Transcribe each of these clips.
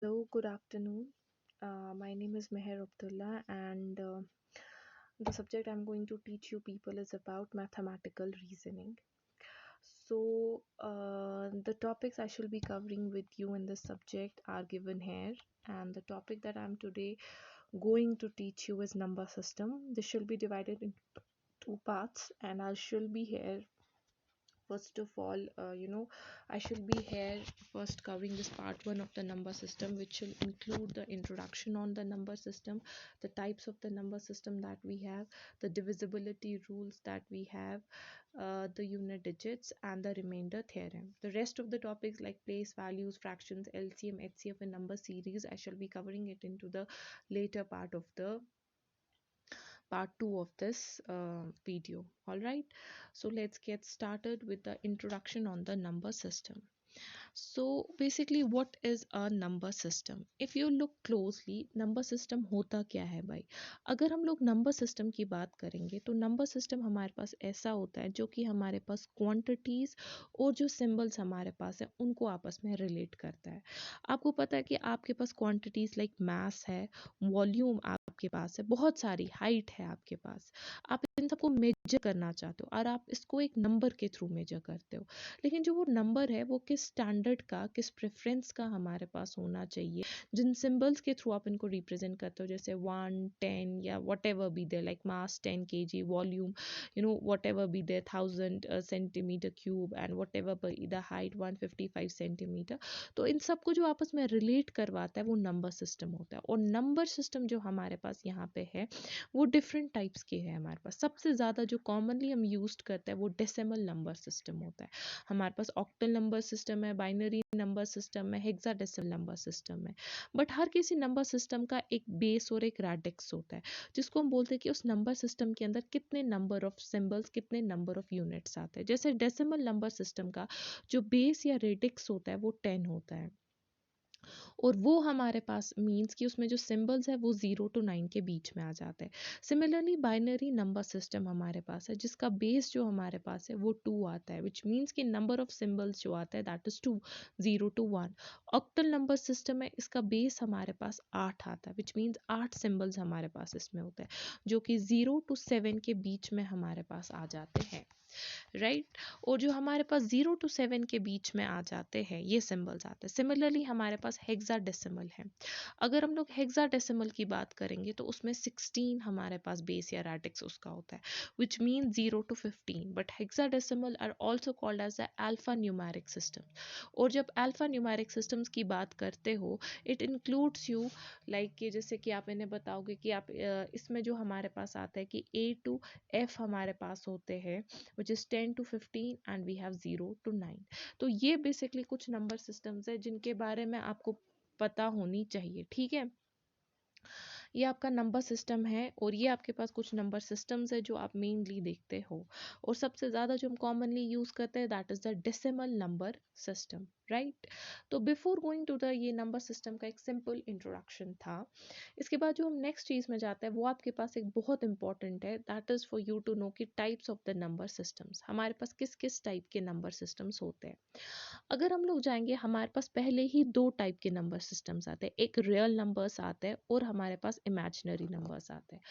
Hello, good afternoon. My name is Meher Abdullah, and the subject I'm going to teach you people is about mathematical reasoning. The topics I shall be covering with you in this subject are given here, and the topic that I'm today going to teach you is number system. This shall be divided into two parts, and I shall be here first of all, I shall be here first covering this part one of the number system, which will include the introduction on the number system, the types of the number system that we have, the divisibility rules that we have, the unit digits, and the remainder theorem. The rest of the topics like place values, fractions, LCM, HCF, and number series, I shall be covering it into the later part of the part 2 of this video. All right, so let's get started with the introduction on the number system. So basically what is a number system? If you look closely, number system होता क्या है भाई? अगर हम लोग number system की बात करेंगे तो नंबर सिस्टम हमारे पास ऐसा होता है जो कि हमारे पास क्वांटिटीज और जो सिंबल्स हमारे पास है उनको आपस में रिलेट करता है। आपको पता है कि आपके पास क्वांटिटीज लाइक मास है, वॉल्यूम आपके पास है, बहुत सारी हाइट है आपके पास, आप इन सबको मेजर करना चाहते हो और आप इसको एक नंबर के थ्रू मेजर करते हो। लेकिन जो वो नंबर है वो किस स्टैंडर्ड का, किस प्रेफरेंस का हमारे पास होना चाहिए, जिन सिंबल्स के थ्रू आप इनको रिप्रेजेंट करते हो, जैसे 1 10 या whatever be there, like mass 10 kg, volume whatever be there 1000 centimetre cube, and whatever be the height 155 centimetre. तो इन सबको जो आपस में रिलेट करवाता है वो नंबर सिस्टम होता है। और नंबर सिस्टम जो हमारे पास यहाँ पे है वो डिफरेंट टाइप्स के हैं हमारे पास। सबसे ज़्यादा जो कॉमनली हम यूज करते हैं वो डेसिमल नंबर सिस्टम होता है। हमारे पास ऑक्टल नंबर सिस्टम है, बाइनरी नंबर सिस्टम है, हेक्साडेसिमल नंबर सिस्टम है। बट हर किसी नंबर सिस्टम का एक बेस और एक रैडिक्स होता है, जिसको हम बोलते हैं कि उस नंबर सिस्टम के अंदर कितने नंबर ऑफ सिंबल्स, कितने नंबर ऑफ यूनिट्स आते हैं। जैसे डेसिमल नंबर सिस्टम का जो बेस या रेडिक्स होता है वो 10 होता है, और वो हमारे पास मीन्स कि उसमें जो सिंबल्स है वो 0 to 9 के बीच में आ जाते हैं। सिमिलरली बाइनरी नंबर सिस्टम हमारे पास है जिसका बेस जो हमारे पास है वो 2 आता है, विच मीन्स कि नंबर ऑफ सिंबल्स जो आता है that is 2, 0 to 1। Octal number system है, इसका बेस हमारे पास 8 आता है, विच मीन्स 8 सिंबल्स हमारे पास इसमें होते हैं, जो कि 0 to 7 के बीच में हमारे पास आ जाते हैं, राइट। और जो हमारे पास 0 to 7 के बीच में आ जाते हैं ये सिंबल्स आते हैं। सिमिलरली हमारे पास हेक्साडेसिमल है। अगर हम लोग हेक्साडेसिमल की बात करेंगे तो उसमें 16 हमारे पास बेस या रैडिक्स उसका होता है, which mean 0 to 15। But hexadecimal are also called as the alpha numeric system. और जब अल्फा न्यूमेरिक सिस्टम्स की बात करते हो इट इंक्लूड्स यू लाइक कि जैसे कि आप इन्हें बताओगे कि आप इसमें जो हमारे पास आता है कि A to F हमारे पास होते हैं, which is 10 to 15 and we have 0 to 9। तो ये बेसिकली कुछ नंबर सिस्टम्स है जिनके बारे में आपको पता होनी चाहिए, ठीक है। ये आपका नंबर सिस्टम है और ये आपके पास कुछ नंबर सिस्टम्स है जो आप मेनली देखते हो। और सबसे ज़्यादा जो हम कॉमनली यूज़ करते हैं that is the decimal number system, right. तो बिफोर गोइंग टू द ये नंबर सिस्टम का एक सिंपल इंट्रोडक्शन था। इसके बाद जो हम नेक्स्ट चीज़ में जाते हैं वो आपके पास एक बहुत इंपॉर्टेंट है, that is for you to know कि types of the number systems हमारे पास किस किस टाइप के नंबर सिस्टम्स होते हैं। अगर हम लोग जाएंगे हमारे पास पहले ही दो टाइप के नंबर सिस्टम्स आते हैं, एक रियल नंबर्स आते हैं और हमारे पास इमेजिनरी नंबर्स आते हैं।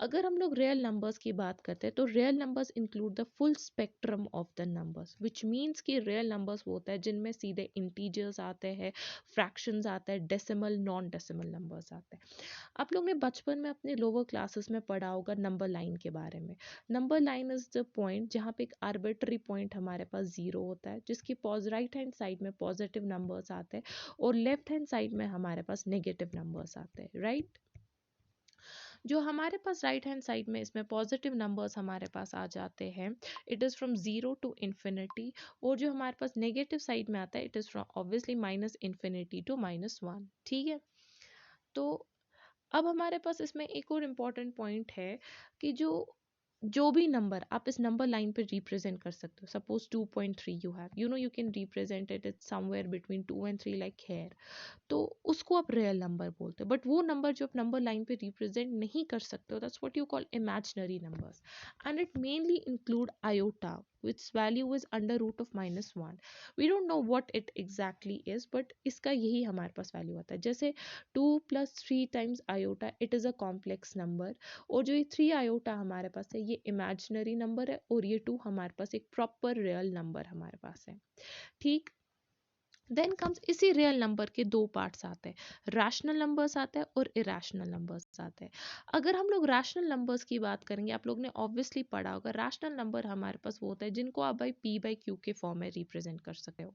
अगर हम लोग रियल नंबर्स की बात करते हैं तो real numbers include the full spectrum of the numbers, which means कि रियल नंबर्स वो होता है जिनमें सीधे इंटीजर्स आते हैं, फ्रैक्शंस आते हैं, डेसिमल नॉन डेसिमल नंबर्स आते हैं। आप लोग ने बचपन में अपने लोअर क्लासेस में पढ़ा होगा नंबर लाइन के बारे में। Number line is the point जहाँ पे एक आर्बिट्री पॉइंट हमारे पास जीरो होता है, जिसकी राइट हैंड साइड में पॉजिटिव नंबर्स आते हैं और लेफ्ट हैंड साइड में हमारे पास नेगेटिव नंबर्स आते हैं, राइट। जो हमारे पास राइट हैंड साइड में इसमें पॉजिटिव नंबर्स हमारे पास आ जाते हैं, it is from 0 to infinity। और जो हमारे पास नेगेटिव साइड में आता है it is from obviously -infinity to -1, ठीक है। तो अब हमारे पास इसमें एक और इम्पॉर्टेंट पॉइंट है कि जो जो भी नंबर आप इस नंबर लाइन पे रिप्रेजेंट कर सकते हो, suppose 2.3 you have, you can represent it somewhere between 2 and 3 like here, तो उसको आप रियल नंबर बोलते हो। बट वो नंबर जो आप नंबर लाइन पे रिप्रेजेंट नहीं कर सकते हो, that's what you call imaginary numbers, and it mainly include iota which value is under root of -1. We don't know what it exactly is, but इसका यही हमारे पास वैल्यू आता है। जैसे 2 + 3 times iota, it is a complex number, और जो ये 3 iota हमारे पास है ये इमेजिनरी नंबर है, और ये 2 हमारे पास एक प्रॉपर रियल नंबर हमारे पास है। ठीक, देन कम्स, इसी रियल नंबर के दो पार्ट्स आते हैं, रैशनल नंबर्स आते हैं और इरेशनल नंबर्स आते हैं। अगर हम लोग रैशनल नंबर्स की बात करेंगे, आप लोग ने ऑब्वियसली पढ़ा होगा, रैशनल नंबर हमारे पास वो होता है जिनको आप बाई पी बाई क्यू के फॉर्म में रिप्रेजेंट कर सकते हो।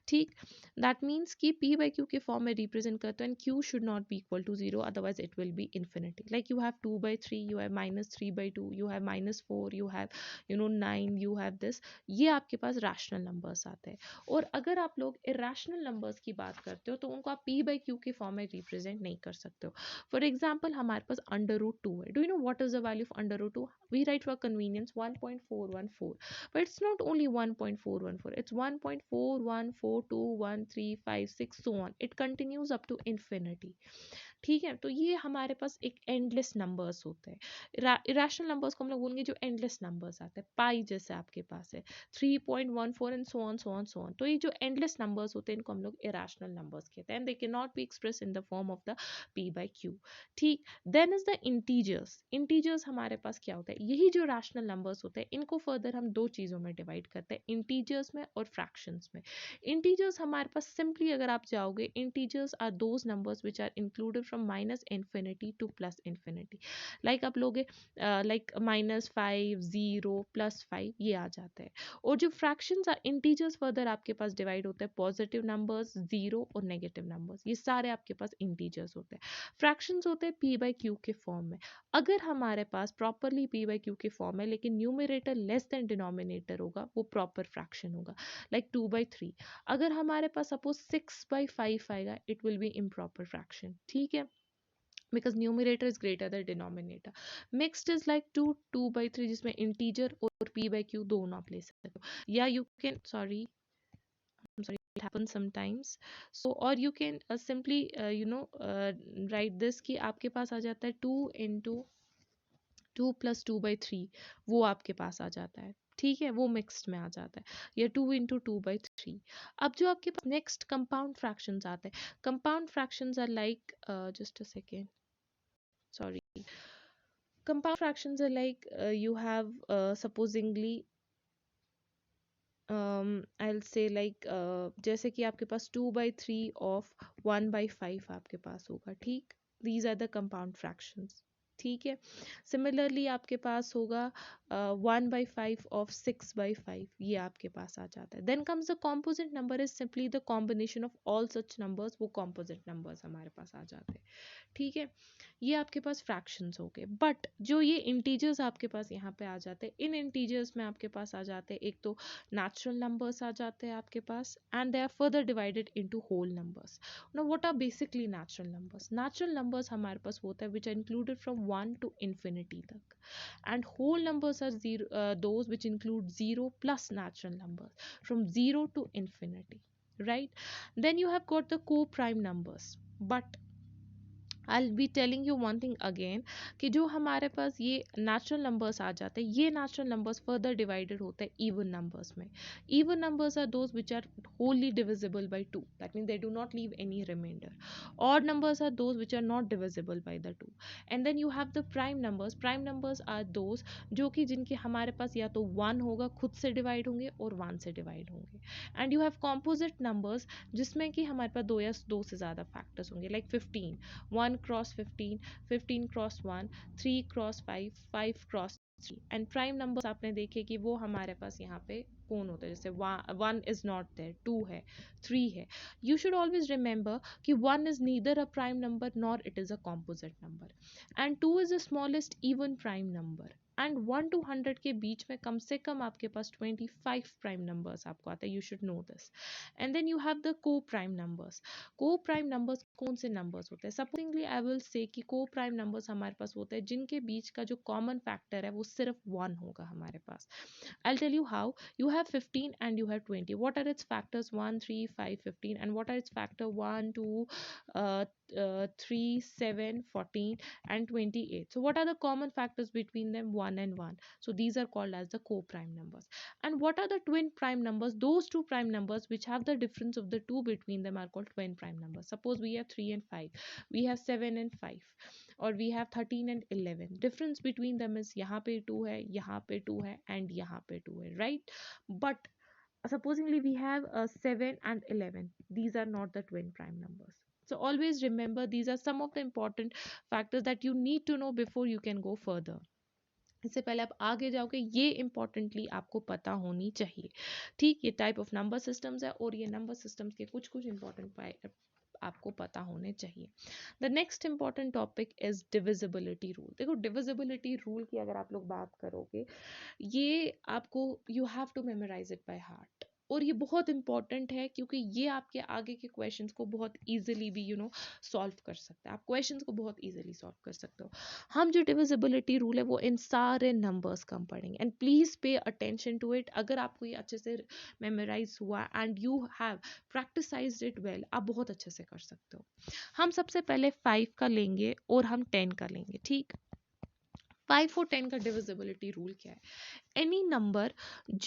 ठीक, दैट मीन्स कि p बाई क्यू के फॉर्म में रिप्रेजेंट करते हैं, and q should not be equal to 0, otherwise it will be infinity. Like you have 2/3, you have -3/2, you have -4, you have 9, you have this, ये आपके पास rational numbers आते हैं। और अगर आप लोग इरेशनल नंबर्स की बात करते हो तो उनको आप p बाई क्यू के फॉर्म में रिप्रेजेंट नहीं कर सकते हो। फॉर एग्जाम्पल हमारे पास √2 है, do you know what is the value of √2? We write for convenience 1.414, but it's not only 1.414, it's 1.41421356 so on, it continues up to infinity। ठीक है, तो ये हमारे पास एक एंडलेस नंबर्स होते हैं। इरेशनल नंबर्स को हम लोग बोलेंगे जो एंडलेस नंबर्स आते हैं, पाई जैसे आपके पास है 3.14 and so on so on so on, तो ये जो एंडलेस नंबर्स होते हैं इनको हम लोग इरेशनल नंबर्स कहते हैं, and they can not be express in the form of the p by q। ठीक, then is the integers. Integers हमारे पास क्या होता है, यही जो रैशनल नंबर्स होते हैं इनको फर्दर हम दो चीज़ों में डिवाइड करते हैं, इंटीजर्स में और फ्रैक्शंस में। इंटीजर्स हमारे पास सिंपली अगर आप जाओगे, integers are those numbers which are included from -infinity to +infinity। Like आप लोगे लाइक -5, 0, +5, ये आ जाता है। और जो फ्रैक्शंस आर इंटीजर्स, फर्दर आपके पास डिवाइड होते हैं पॉजिटिव नंबर्स, 0 और नेगेटिव नंबर्स, ये सारे आपके पास इंटीजर्स होते हैं। फ्रैक्शंस होते हैं p बाई क्यू के फॉर्म में। अगर हमारे पास प्रॉपरली p बाई क्यू के फॉर्म है लेकिन न्यूमरेटर लेस देन डिनोमिनेटर होगा, वो प्रॉपर फ्रैक्शन होगा, लाइक 2/3। अगर हमारे पास सपोज 6/5 आएगा, it will B improper fraction. ठीक है, because numerator is greater than denominator। mixed is like 2/3 जिसमें integer और p by q दोनों आप ले सकते हो, या you can, sorry, I'm sorry, it happens sometimes, so or you can simply write this कि आपके पास आ जाता है 2 + 2/3, वो आपके पास आ जाता है। ठीक है, वो मिक्स्ड में आ जाता है, या 2 × 2/3। अब जो आपके पास नेक्स्ट कंपाउंड फ्रैक्शंस आते हैं, compound fractions are like, just a second, sorry, compound fractions are like you have supposingly I'll say like जैसे कि आपके पास 2/3 of 1/5 आपके पास होगा। ठीक, these are the compound fractions। ठीक है, सिमिलरली आपके पास होगा 1/5 of 6/5, ये आपके पास आ जाता है। Then comes the composite number, is simply the combination of all such numbers, वो कॉम्पोजिट नंबर्स हमारे पास आ जाते हैं। ठीक है, ये आपके पास फ्रैक्शंस हो गए। बट जो ये इंटीजर्स आपके पास यहाँ पे आ जाते हैं, इन इंटीजर्स में आपके पास आ जाते हैं एक तो नेचुरल नंबर्स आ जाते हैं आपके पास, and they are further divided into whole numbers. Now what are basically natural numbers? Natural numbers हमारे पास होता है which are included from 1 to infinity तक, and whole numbers are zero, those which include 0 plus natural numbers from 0 to infinity, right? Then you have got the co-prime numbers, but I'll be telling you one thing again, कि जो हमारे पास ये natural numbers आ जाते हैं, ये natural numbers further divided होते हैं even numbers में। Even numbers are those which are wholly divisible by 2, that means they do not leave any remainder। odd numbers are those which are not divisible by the 2, and then you have the prime numbers। prime numbers are those जो कि जिनके हमारे पास या तो 1 होगा, खुद से divide होंगे, और 1 से डिवाइड होंगे। And you have composite numbers जिसमें कि हमारे पास दो या दो से ज़्यादा फैक्टर्स होंगे, like 15, 1 cross 15, 15 cross 1, 3 cross 5, 5 cross 3। And prime numbers आपने देखे कि वो हमारे पास यहाँ पे कौन होता है, जैसे 1 इज नॉट देयर, 2 है, 3 है। यू शुड ऑलवेज रिमेंबर कि 1 is neither a prime number nor it is a composite number, and 2 is the smallest even prime number. And 1 to 100 के बीच में कम से कम आपके पास 25 प्राइम नंबर्स आपको आता है, you should know this. And then you have the co prime numbers. Co prime numbers कौन से numbers होते हैं? सपोजिंगली आई विल से कि को प्राइम नंबर्स हमारे पास होते हैं जिनके बीच का जो कॉमन फैक्टर है वो सिर्फ 1 होगा हमारे पास। I'll tell you how. You have 15 and you have 20. What are its factors? 1, 3, 5, 15. And what are its factor? 1, 2, 3, 7, 14 and 28. So what are the common factors between them? 1 and 1. So these are called as the co-prime numbers. And what are the twin prime numbers? Those two prime numbers which have the difference of the two between them are called twin prime numbers. Suppose we have 3 and 5. We have 7 and 5. और we have 13 and 11, difference between them is यहाँ पे 2 है, यहाँ पे 2 है and यहाँ पे 2 है, right? But supposingly we have 7 and 11, these are not the twin prime numbers. So always remember these are some of the important factors that you need to know before you can go further. इससे पहले आप आगे जाओगे ये importantly आपको पता होनी चाहिए, ठीक? ये टाइप ऑफ नंबर सिस्टम्स है और ये नंबर सिस्टम्स के कुछ कुछ इंपॉर्टेंट आपको पता होने चाहिए। The next important topic is divisibility rule. देखो डिविजिबिलिटी रूल की अगर आप लोग बात करोगे, ये आपको you have to memorise it by heart, और ये बहुत इंपॉर्टेंट है क्योंकि ये आपके आगे के क्वेश्चंस को बहुत इजीली भी सॉल्व कर सकता है। आप क्वेश्चंस को बहुत इजीली सॉल्व कर सकते हो। हम जो डिविजिबिलिटी रूल है वो इन सारे नंबर्स का हम पढ़ेंगे and please pay attention to it. अगर आपको ये अच्छे से मेमोराइज हुआ and you have practicised it well, आप बहुत अच्छे से कर सकते हो। हम सबसे पहले 5 का लेंगे और हम 10 का लेंगे, ठीक? 5 और 10 का डिविजिबिलिटी रूल क्या है? एनी नंबर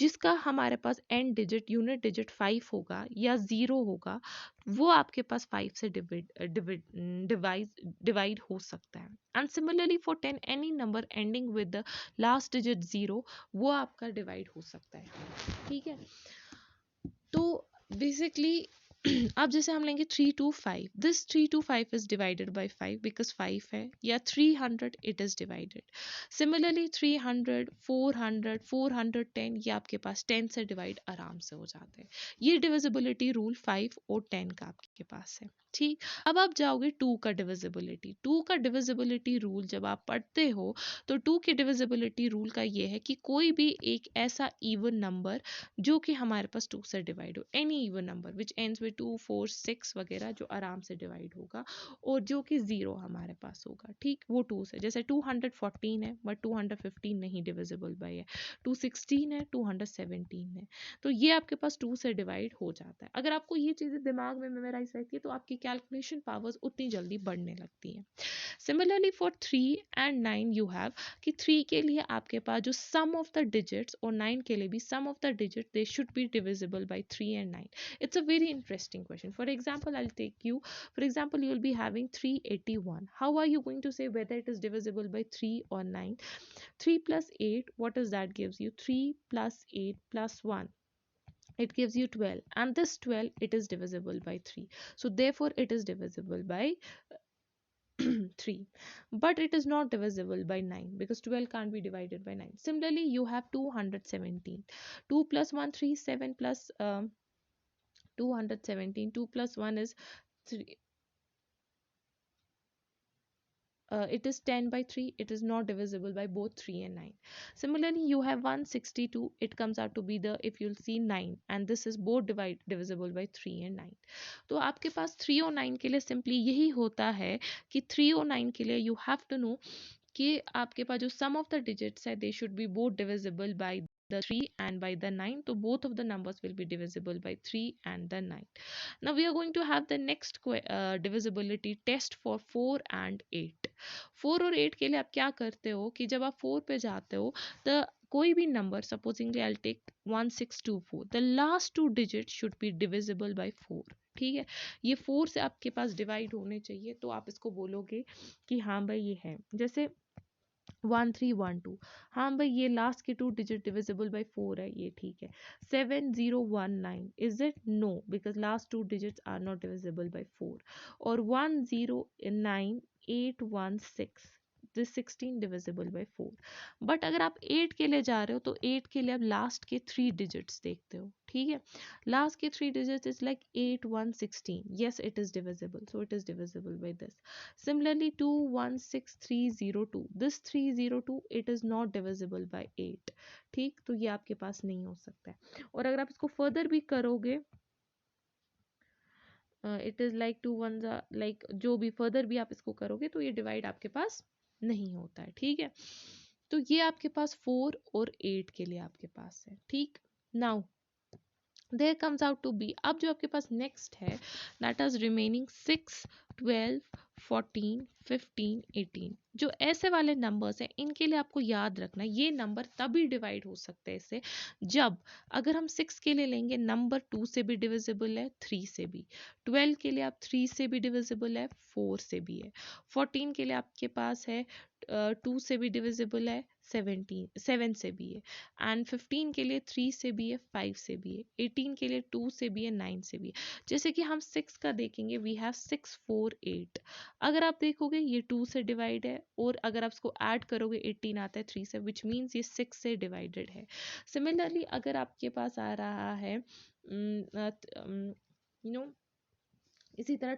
जिसका हमारे पास एंड डिजिट यूनिट डिजिट 5 होगा या 0 होगा, वो आपके पास 5 से डिवाइड हो सकता है। And similarly for 10 any number ending with the last digit 0, वो आपका डिवाइड हो सकता है, ठीक है? तो बेसिकली अब जैसे हम लेंगे 3 to 5, this 3 to 5 is divided by 5 because 5 है, या 300 इट इज डिवाइडेड। सिमिलरली 300, 400, 410 ये आपके पास 10 से डिवाइड आराम से हो जाते हैं। ये डिविजिबिलिटी रूल 5 और 10 का आपके पास है, ठीक? अब आप जाओगे 2 का डिविजिबिलिटी। 2 का डिविजिबिलिटी रूल जब आप पढ़ते हो तो 2 के डिविजिबिलिटी रूल का ये है कि कोई भी एक ऐसा इवन नंबर जो कि हमारे पास 2 से डिवाइड हो, any even number which ends with 2, 4, 6 वगैरह, जो आराम से डिवाइड होगा और जो कि 0 हमारे पास होगा, ठीक? वो 2 से, जैसे 214 है बट 215 नहीं डिविजिबल बाय है, 216 है, 217 है, तो ये आपके पास 2 से डिवाइड हो जाता है। अगर आपको ये चीज़ें दिमाग में मेमोराइज रहती है तो आपकी कैलकुलेशन पावर्स उतनी जल्दी बढ़ने लगती है। Similarly for 3 and 9 you have कि 3 के लिए आपके पास जो सम ऑफ द डिजिट्स, और 9 के लिए भी sum of the digit they should be divisible by 3 and 9. It's a very interesting question. For example, I'll take you, for example, you will be having 381. How are you going to say whether it is divisible by 3 or 9? 3 plus 8, what does that gives you? 3 plus 8 plus 1, it gives you 12, and this 12 it is divisible by 3, so therefore it is divisible by 3, but it is not divisible by 9 because 12 can't be divided by 9. Similarly, you have 217. 2 plus 1 3, 7 plus 217, 2 plus 1 is 3, it is 10 by 3, it is not divisible by both 3 and 9. Similarly, you have 162, it comes out to be the, if you'll see, 9, and this is both divisible by 3 and 9. तो आपके पास 3 और 9 के लिए simply यही होता है कि 3 और 9 के लिए यू हैव टू नो कि आपके पास जो सम ऑफ द डिजिट्स है दे should B both divisible by the 3 and by the 9, so both of the numbers will be divisible by 3 and the 9. Now we are going to have the next divisibility test for 4 and 8. 4 और 8 के लिए आप क्या करते हो कि जब आप 4 पे जाते हो तो कोई भी number, supposingly I take 1624, the last 2 digits should be divisible by 4, ठीक है? ये 4 से आपके पास डिवाइड होने चाहिए, तो आप इसको बोलोगे कि हाँ भाई ये है। जैसे 1312, हाँ भाई ये लास्ट के 2 digit डिविजिबल बाय 4 है, ये ठीक है। 7019, is it? No, because last 2 digits are not divisible by 4। और 109816, दिस 16 डिविजिबल बाय 4। बट अगर आप 8 के लिए जा रहे हो तो 8 के लिए आप लास्ट के 3 डिजिट्स देखते हो, ठीक है। लास्ट के 3 digits is like 8 1 16, yes it is divisible, so it is divisible by this. Similarly 2 1 6 3 0 2, this 302 it is not divisible by 8, ठीक, तो ये आपके पास नहीं हो सकता है। और अगर आप इसको फर्दर भी करोगे, इट इज लाइक 2 1 लाइक जो भी फर्दर भी आप इसको करोगे तो ये डिवाइड आपके पास नहीं होता है, ठीक है। तो ये आपके पास 4 और 8 के लिए आपके पास है, ठीक। Now there comes out to be, अब जो आपके पास नेक्स्ट है दैट इज रिमेनिंग 6 12 14 15 18, जो ऐसे वाले नंबर्स हैं इनके लिए आपको याद रखना ये नंबर तभी डिवाइड हो सकते हैं इससे जब, अगर हम 6 के लिए लेंगे नंबर 2 से भी डिविजिबल है 3 से भी, 12 के लिए आप 3 से भी डिविजिबल है 4 से भी है, 14 के लिए आपके पास है 2 से भी डिविजिबल है 7 से भी है, एंड 15 के लिए 3 से भी है 5 से भी है, 18 के लिए 2 से भी है 9 से भी है। जैसे कि हम 6 का देखेंगे, वी हैव 6 4 8, अगर आप देखोगे ये 2 से डिवाइड है और अगर आप इसको ऐड करोगे 18 आता है 3 से, विच मीन्स ये 6 से डिवाइडेड है। सिमिलरली अगर आपके पास आ रहा है यू नो इसी तरह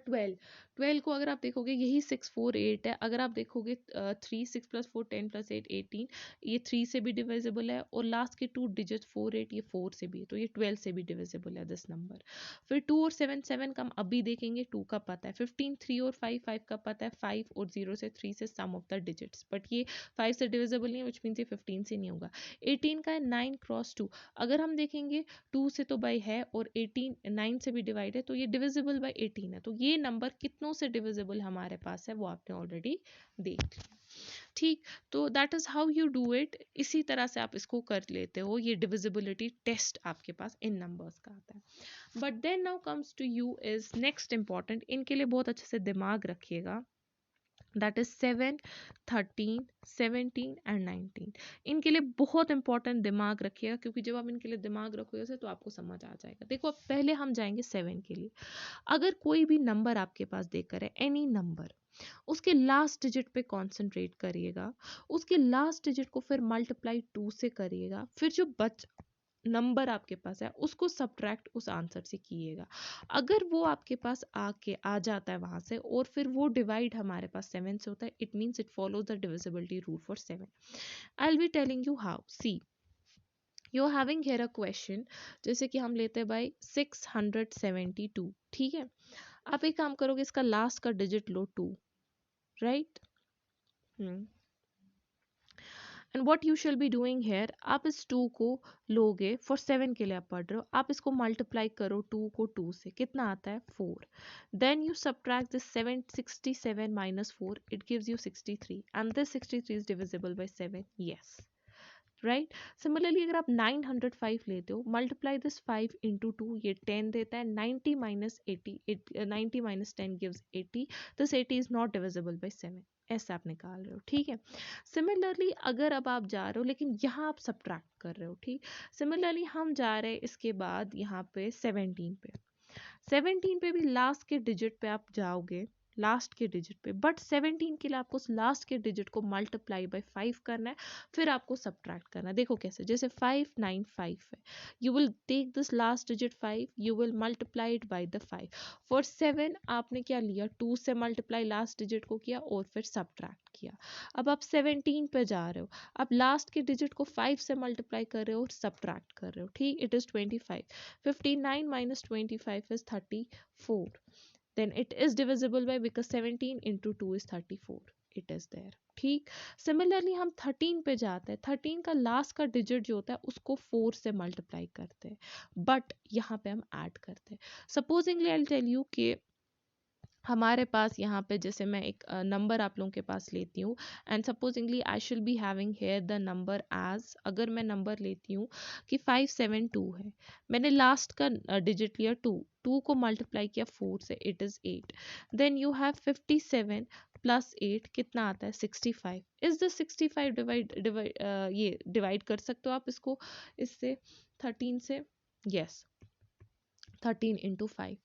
12 को अगर आप देखोगे यही 6 4 8 है, अगर आप देखोगे 3 6 प्लस 4 10 प्लस 8 18, ये 3 से भी डिविजिबल है और लास्ट के 2 डिजिट 4 8 ये 4 से भी है, तो ये 12 से भी डिविजिबल है दिस नंबर। फिर 2 और 7 7 का हम अभी देखेंगे, 2 का पता है, 15 3 और 5 5 का पता है, 5 और 0 से 3 से सम ऑफ द डिजिट्स, बट ये 5 से डिविजिबल नहीं है विच मीन्स ये 15 से नहीं होगा। 18 का है 9 क्रॉस 2, अगर हम देखेंगे 2 से तो बाई है और 18 9 से भी डिवाइड है तो ये डिविजिबल बाई 18 है, तो ये नंबर कितनों से डिविजिबल हमारे पास है वो आपने ऑलरेडी देख लिया, ठीक। तो that is how you do it, इसी तरह से आप इसको कर लेते हो, ये डिविजिबिलिटी टेस्ट आपके पास इन नंबर्स का आता है। But then now comes to you is next important, इनके लिए बहुत अच्छे से दिमाग रखिएगा, दैट इज 7 13 17 एंड 19, इनके लिए बहुत इंपॉर्टेंट दिमाग रखिएगा, क्योंकि जब आप इनके लिए दिमाग रखोगे तो आपको समझ आ जाएगा। देखो अब पहले हम जाएंगे 7 के लिए, अगर कोई भी नंबर आपके पास देकर है एनी नंबर, उसके लास्ट डिजिट पे कंसंट्रेट करिएगा, उसके लास्ट डिजिट को फिर मल्टीप्लाई 2 से करिएगा, फिर जो बच नंबर आपके पास है उसको सब्ट्रैक्ट उस आंसर से कीजिएगा। अगर वो आपके पास आके आ जाता है वहां से और फिर वो डिवाइड हमारे पास 7 से होता है, it means it follows the divisibility rule for 7। I will be telling you how. See, you are having here a question, जैसे कि हम लेते हैं बाई 672, ठीक है। आप एक काम करोगे, इसका लास्ट का डिजिट लो 2, right. And what you shall be doing here, आप इस 2 को लोगे फॉर 7 के लिए आप पढ़ रहे हो, आप इसको मल्टीप्लाई करो 2 को 2 से, कितना आता है 4, then you subtract this 767 minus 4, it gives you 63 and this 63 is divisible by 7, yes, right. Similarly अगर आप 905 लेते हो, मल्टीप्लाई दिस 5 इंटू 2, ये 10 देता है, 90 minus 80, 90 minus 10 gives 80, this 80 is not divisible by 7, ऐसा आप निकाल रहे हो, ठीक है। सिमिलरली अगर अब आप जा रहे हो लेकिन यहाँ आप सब्ट्रैक्ट कर रहे हो, ठीक। सिमिलरली हम जा रहे हैं इसके बाद यहाँ पे 17 पे, 17 पे भी लास्ट के डिजिट पे आप जाओगे, लास्ट के डिजिट पे, बट 17 के लिए आपको लास्ट के डिजिट को मल्टीप्लाई बाय 5 करना है, फिर आपको सब्ट्रैक्ट करना है। देखो कैसे, जैसे 595 है, you will take this last digit 5, you will multiply it by the 5, for 7 आपने क्या लिया, 2 से मल्टीप्लाई लास्ट डिजिट को किया और फिर सब्ट्रैक्ट किया। अब आप 17 पे जा रहे हो, आप लास्ट के डिजिट को 5 से मल्टीप्लाई कर रहे हो और सब्ट्रैक्ट कर रहे हो, ठीक। It is 25, 59 minus 25 is 34, then it is divisible by, because 17 into 2 is 34, it is there, ठीक। सिमिलरली हम 13 पे जाते हैं, 13 का लास्ट का डिजिट जो होता है उसको 4 से मल्टीप्लाई करते हैं, बट यहाँ पे हम ऐड करते हैं। सपोजिंगली आई टेल यू कि हमारे पास यहाँ पे, जैसे मैं एक नंबर आप लोगों के पास लेती हूँ, and supposingly I shall be having here the number as, अगर मैं नंबर लेती हूँ कि 572 है, मैंने लास्ट का डिजिट लिया 2, 2 को मल्टीप्लाई किया 4 से, it is 8, then you have 57 plus 8 कितना आता है 65, इज द 65 ये डिवाइड कर सकते हो आप इसको इससे 13 से, यस। 13 × 5।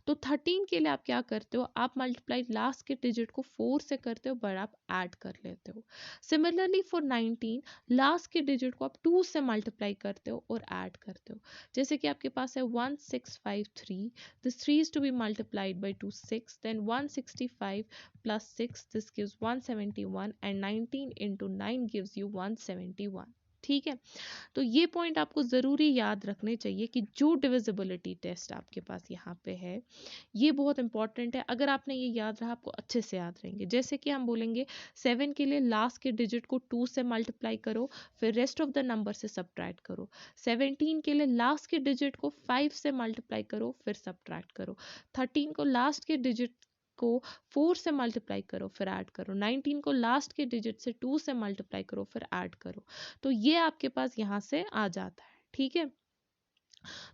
तो 13 के लिए आप क्या करते हो, आप मल्टीप्लाई लास्ट के डिजिट को 4 से करते हो, बट आप ऐड कर लेते हो। सिमिलरली फॉर 19, लास्ट के डिजिट को आप 2 से मल्टीप्लाई करते हो और ऐड करते हो। जैसे कि आपके पास है 1653, this 3 is to be multiplied by 2 6, then 165 plus 6, this gives 171, and 19 into 9 gives you 171। ठीक है, तो ये पॉइंट आपको ज़रूरी याद रखने चाहिए कि जो डिविजिबिलिटी टेस्ट आपके पास यहाँ पे है ये बहुत इंपॉर्टेंट है। अगर आपने ये याद रहा आपको अच्छे से याद रहेंगे। जैसे कि हम बोलेंगे 7 के लिए लास्ट के डिजिट को 2 से मल्टीप्लाई करो, फिर रेस्ट ऑफ द नंबर से सब्ट्रैक्ट करो। 17 के लिए लास्ट के डिजिट को 5 से मल्टीप्लाई करो, फिर सब्ट्रैक्ट करो। 13 को लास्ट के डिजिट को 4 से मल्टीप्लाई करो, फिर ऐड करो। 19 को लास्ट के डिजिट से 2 से मल्टीप्लाई करो, फिर ऐड करो। तो ये आपके पास यहाँ से आ जाता है। ठीक है,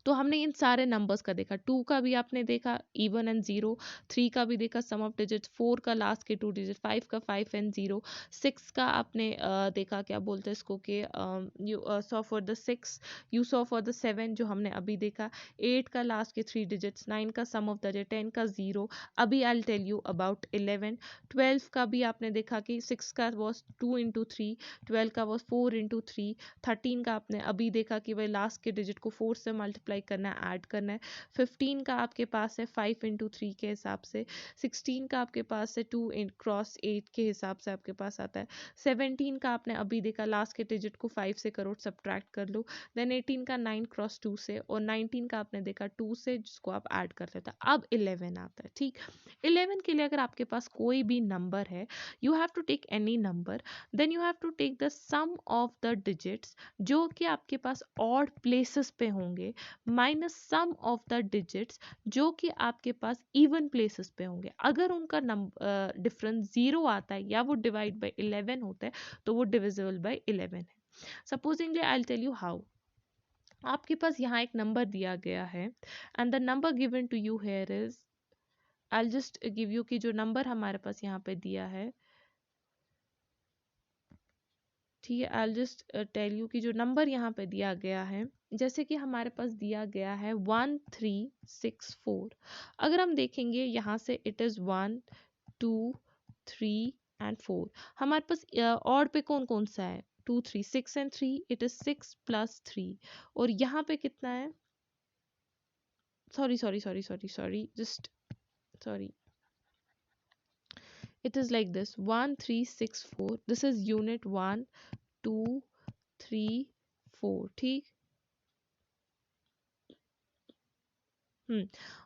तो हमने इन सारे नंबर्स का देखा। 2 का भी आपने देखा इवन एंड 0, 3 का भी देखा सम ऑफ डिजिट्स, 4 का लास्ट के 2 डिजिट, 5 का 5 एंड 0, 6 का आपने देखा क्या बोलते हैं इसको कि you saw for the 6, you saw for the 7 जो हमने अभी देखा, 8 का लास्ट के 3 डिजिट्स, 9 का सम ऑफ डिजिट, 10 का 0। अभी I will tell you about 11। 12 का भी आपने देखा कि 6 का वॉज 2 × 3, 12 का वॉज 4 × 3। 13 का आपने अभी देखा कि वह लास्ट के डिजिट को 4 से मल्टीप्लाई करना है, ऐड करना है। 15 का आपके पास है 5 × 3 के हिसाब से। 16 का आपके पास है 2 × 8 के हिसाब से आपके पास आता है। 17 का आपने अभी देखा लास्ट के डिजिट को 5 से करो, सब्ट्रैक्ट कर लो। देन 18 का 9 × 2 से, और 19 का आपने देखा 2 से, जिसको आप ऐड कर लेते हैं। अब 11 आता है। ठीक, 11 के लिए अगर आपके पास कोई भी नंबर है, you have to take any number, then you have to take the sum of the digits जो कि आपके पास ऑड प्लेसेस पे होंगे, minus sum of the digits जो कि आपके पास इवन प्लेसेस पे होंगे। अगर उनका नंबर डिफरेंस 0 आता है या वो डिवाइड बाय 11 होता है तो वो डिविजिबल बाय 11 है। Supposingly I will tell you how. आपके पास यहाँ एक नंबर दिया गया है and the number given to you here is, I will just give you कि जो नंबर हमारे पास यहाँ पे दिया है, ठीक है, I will just tell you कि जो नंबर यहाँ पे दिया गया है, जैसे कि हमारे पास दिया गया है 1364। अगर हम देखेंगे यहाँ से इट इज़ 1 2 3 एंड 4। हमारे पास ऑड पे कौन कौन सा है, 2 3 6 एंड 3, इट इज 6 + 3। और यहाँ पे कितना है, sorry just sorry, it is like this 1364, this is unit 1 2 3 4। ठीक,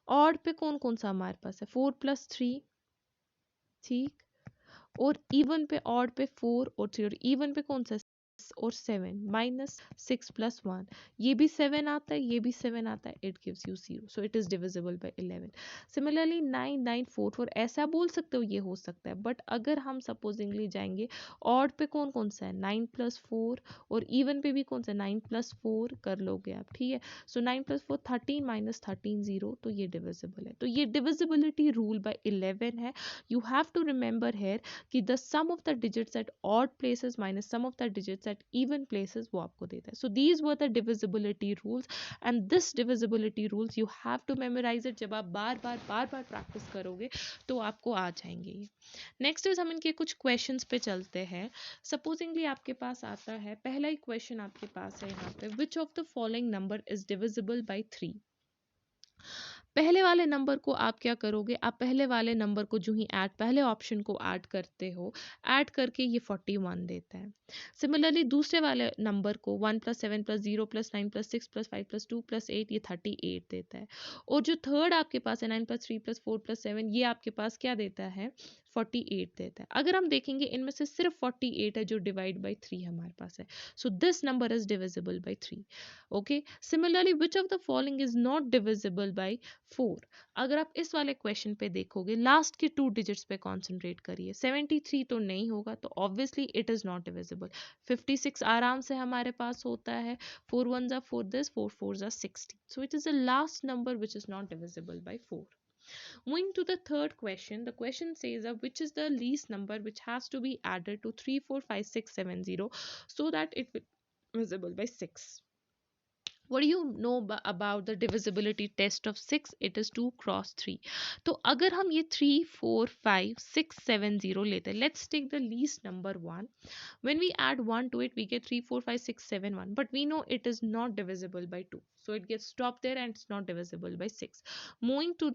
ऑड पे कौन कौन सा हमारे पास है, 4 + 3। ठीक, और इवन पे, ऑड पे 4 और 3, और इवन पे कौन सा 6 और 7, -6 + 1, ये भी 7 आता है, ये भी 7 आता है, it gives you 0, so it is divisible by 11। Similarly 9 9 4 4, ऐसा बोल सकते हो, ये हो सकता है, बट अगर हम सपोजिंगली जाएंगे ऑड पे कौन कौन सा है, 9 + 4, और इवन पे भी कौन सा 9 + 4 कर लोगे आप। ठीक है, सो 9 + 4 13 -13 0, तो ये डिविजिबल है। तो ये डिविजिबिलिटी रूल बाय 11 है। You have to remember here कि the sum of the digits at odd places minus sum of the digits at even places वो आपको देता है। So these were the divisibility rules and this divisibility rules you have to memorise it. जब आप बार बार practice करोगे तो आपको आ जाएंगे ये। नेक्स्ट इज हम इनके कुछ क्वेश्चंस पे चलते हैं। सपोजिंगली आपके पास आता है, पहला ही क्वेश्चन आपके पास है यहाँ पे, which of the following number is divisible by 3। पहले वाले नंबर को आप क्या करोगे, आप पहले वाले नंबर को जो ही ऐड, पहले ऑप्शन को ऐड करते हो, ऐड करके ये 41 देता है। सिमिलरली दूसरे वाले नंबर को 1 + 7 + 0 + 9 + 6 + 5 + 2 + 8, ये 38 देता है। और जो थर्ड आपके पास है 9 + 3 + 4 + 7, ये आपके पास क्या देता है, 48 देता है। अगर हम देखेंगे इनमें से सिर्फ 48 है जो डिवाइड बाई 3 हमारे पास है, so this number is divisible by 3। Okay, similarly which of the following is not divisible by 4। अगर आप इस वाले क्वेश्चन पे देखोगे, लास्ट के 2 डिजिट्स पे कॉन्सेंट्रेट करिए, 73 तो नहीं होगा, तो obviously it is not divisible. 56 आराम से हमारे पास होता है, 4 1 4 this, 4 4 60, so it is the last number which is not divisible by 4. Moving to the third question, the question says which is the least number which has to be added to 3 4 5 6 7 0 so that it will be divisible by 6. what do you know about the divisibility test of 6? It is 2 cross 3. तो अगर हम ये 3 4 5 6 7 0 लेते हैं, let's take the least number 1. When we add 1 to it, we get 3 4 5 6 7 1, but we know it is not divisible by 2, so it gets stopped there and it's not divisible by 6. Moving to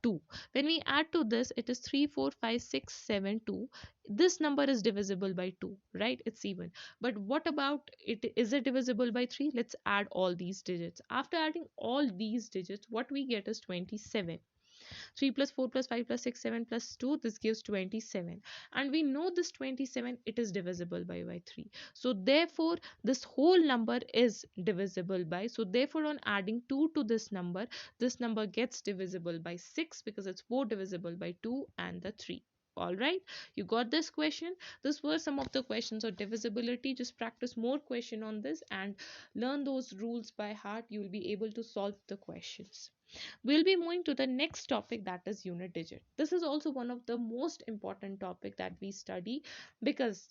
2, when we add to this, it is 3 4 5 6 7 2. This number is divisible by 2, right? It's even. But what about it? Is it divisible by 3? Let's add all these digits. After adding all these digits, what we get is 27. 3 plus 4 plus 5 plus 6 7 plus 2, this gives 27, and we know this 27, it is divisible by 3. So therefore this whole number is divisible by, so therefore on adding 2 to this number gets divisible by 6, because it's both divisible by 2 and the 3. All right, you got this question. This were some of the questions of divisibility. Just practice more question on this and learn those rules by heart. You will be able to solve the questions. We'll be moving to the next topic, that is unit digit. This is also one of the most important topic that we study, because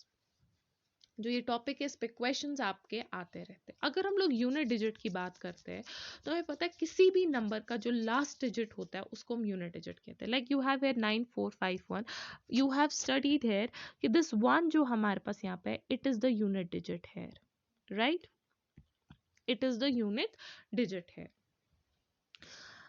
जो ये topic है इस पे questions आपके आते रहते हैं. अगर हम लोग यूनिट डिजिट की बात करते हैं तो हमें पता है किसी भी नंबर का जो लास्ट डिजिट होता है उसको हम यूनिट डिजिट कहते हैं. Like you have here 9451, you have studied here कि दिस वन जो हमारे पास यहाँ पे it is the unit digit है, right? It is the unit digit है.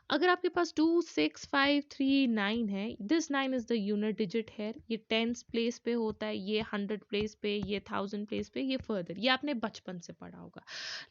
अगर आपके पास 2 6 5 3 9 है, this 9 is the unit digit है. ये टेंस प्लेस पे होता है, ये 100 प्लेस पे, ये 1000 प्लेस पे, ये फर्दर, ये आपने बचपन से पढ़ा होगा.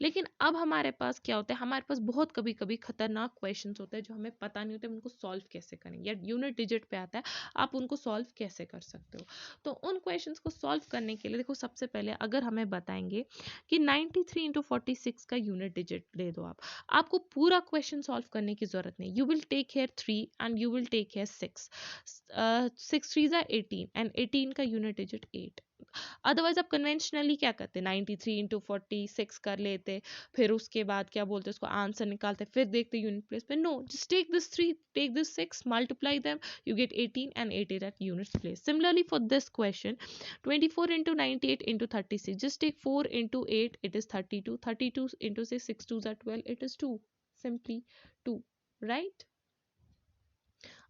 लेकिन अब हमारे पास क्या होता है, हमारे पास बहुत कभी कभी खतरनाक क्वेश्चंस होते हैं जो हमें पता नहीं होते उनको सॉल्व कैसे करें, या यूनिट डिजिट पे आता है आप उनको सॉल्व कैसे कर सकते हो. तो उन क्वेश्चंस को सॉल्व करने के लिए देखो, सबसे पहले अगर हमें बताएंगे कि 93 इंटू 46 का यूनिट डिजिट ले दो, आपको पूरा क्वेश्चन सॉल्व करने की जरूरत नहीं. You will take here 3 and you will take here 6. 6 3 are 18 and 18 का यूनिट डिजिट 8. अदरवाइज आप कन्वेंशनली क्या करते, 93 इंटू 46 कर लेते, फिर उसके बाद क्या बोलते उसको आंसर निकालते, फिर देखते यूनिट प्लेस पे. No, just take this 3, take this 6, multiply them, you get 18 and 8 at units place. Similarly for this question, 24 into 98 into 36, just take 4 into 8, it is 32. 32 into 6, 6 2s are 12, it is 2, simply 2, right?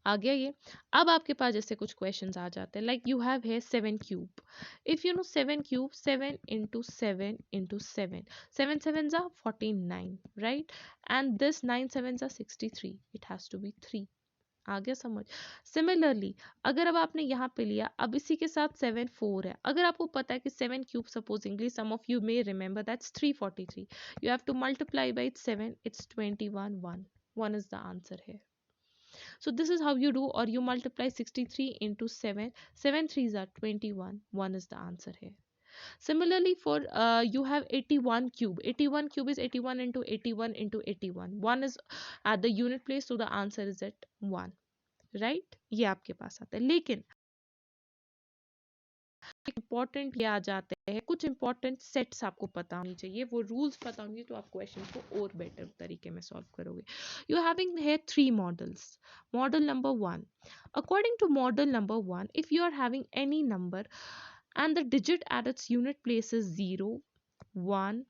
आ गया ये. अब आपके पास जैसे कुछ questions आ जाते हैं, like you have है 7 cube. If you know 7 cube, 7 into 7 into 7, 7 7s are 49, right? And this 9 7s are 63, it has to be 3. आ गया समझ? सिमिलरली अगर अब आपने यहाँ पे लिया, अब इसी के साथ 7 4 है, अगर आपको पता है कि 7 cube, supposingly some of you may remember that's 343, you have to multiply by 7, it's 21 1. 1 is the answer here. So this is how you do, or you multiply 63 into 7, 7 3s are 21, 1 is the answer here. Similarly for you have 81 cube. 81 cube is 81 into 81 into 81. 1 is at the unit place, so the answer is at 1, right? ये आपके पास आता है. लेकिन important ये आ जाते हैं, कुछ important sets आपको पता होनी चाहिए, वो रूल्स पता होंगे तो आप क्वेश्चन को और बेटर तरीके में सॉल्व करोगे. You having here 3 models. Model number 1, according to model number 1, if you are having any number and the digit at its unit place is 0 1